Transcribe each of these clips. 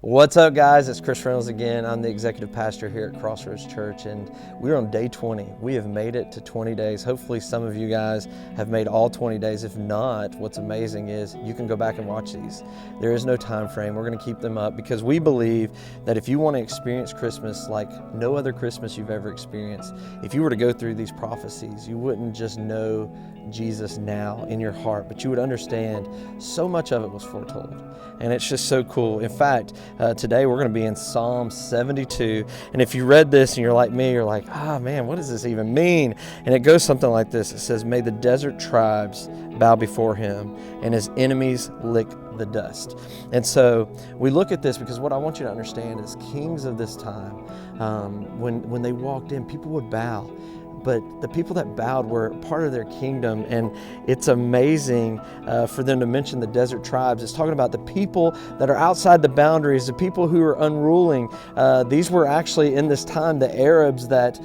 What's up, guys? It's Chris Reynolds again. I'm the executive pastor here at Crossroads Church, and we're on day 20. We have made it to 20 days. Hopefully some of you guys have made all 20 days. If not, what's amazing is you can go back and watch these. There is no time frame. We're going to keep them up because we believe that if you want to experience Christmas like no other Christmas you've ever experienced, if you were to go through these prophecies, you wouldn't just know Jesus now in your heart, but you would understand so much of it was foretold. And it's just so cool. In fact, today we're going to be in Psalm 72. And if you read this and you're like me, you're like, man, what does this even mean? And it goes something like this. It says, may the desert tribes bow before him and his enemies lick the dust. And so we look at this because what I want you to understand is kings of this time, when they walked in, people would bow. But the people that bowed were part of their kingdom, and it's amazing for them to mention the desert tribes. It's talking about the people that are outside the boundaries, the people who are unruling. These were actually in this time the Arabs that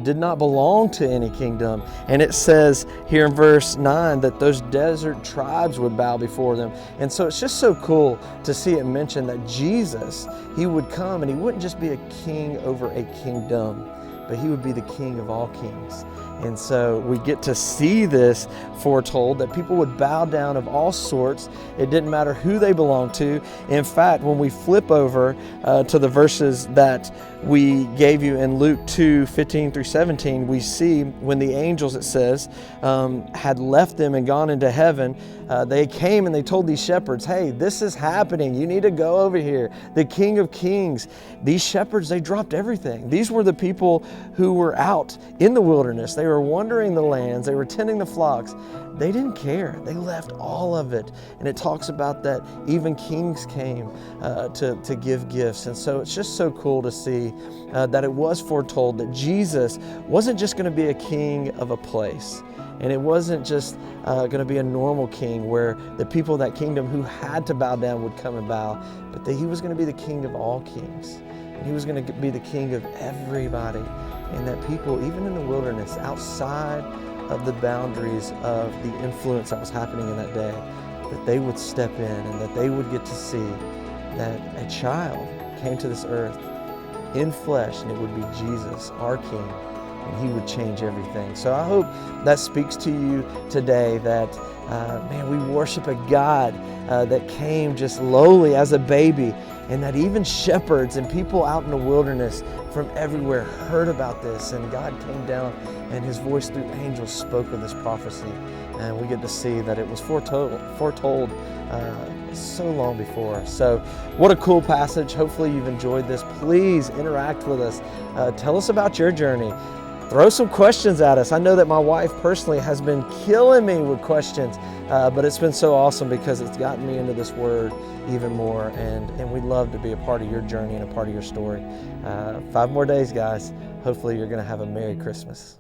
did not belong to any kingdom. And it says here in verse 9 that those desert tribes would bow before them. And so it's just so cool to see it mentioned that Jesus, he would come and he wouldn't just be a king over a kingdom, but he would be the king of all kings. And so we get to see this foretold, that people would bow down of all sorts. It didn't matter who they belonged to. In fact, when we flip over to the verses that we gave you in Luke 2:15-17, we see when the angels, it says, had left them and gone into heaven, they came and they told these shepherds, hey, this is happening. You need to go over here. The King of Kings. These shepherds, they dropped everything. These were the people who were out in the wilderness. They were wandering the lands. They were tending the flocks. They didn't care. They left all of it. And it talks about that even kings came to give gifts. And so it's just so cool to see that it was foretold that Jesus wasn't just going to be a king of a place. And it wasn't just going to be a normal king where the people of that kingdom who had to bow down would come and bow, but that he was going to be the king of all kings. And he was going to be the king of everybody. And that people, even in the wilderness, outside of the boundaries of the influence that was happening in that day, that they would step in and that they would get to see that a child came to this earth in flesh, and it would be Jesus, our King, and he would change everything. So I hope that speaks to you today that, man, we worship a God that came just lowly as a baby, and that even shepherds and people out in the wilderness from everywhere heard about this, and God came down and his voice through angels spoke of this prophecy. And we get to see that it was foretold so long before. So what a cool passage. Hopefully you've enjoyed this. Please interact with us. Tell us about your journey. Throw some questions at us. I know that my wife personally has been killing me with questions, but it's been so awesome because it's gotten me into this word even more, and we'd love to be a part of your journey and a part of your story. 5 more days, guys. Hopefully you're going to have a Merry Christmas.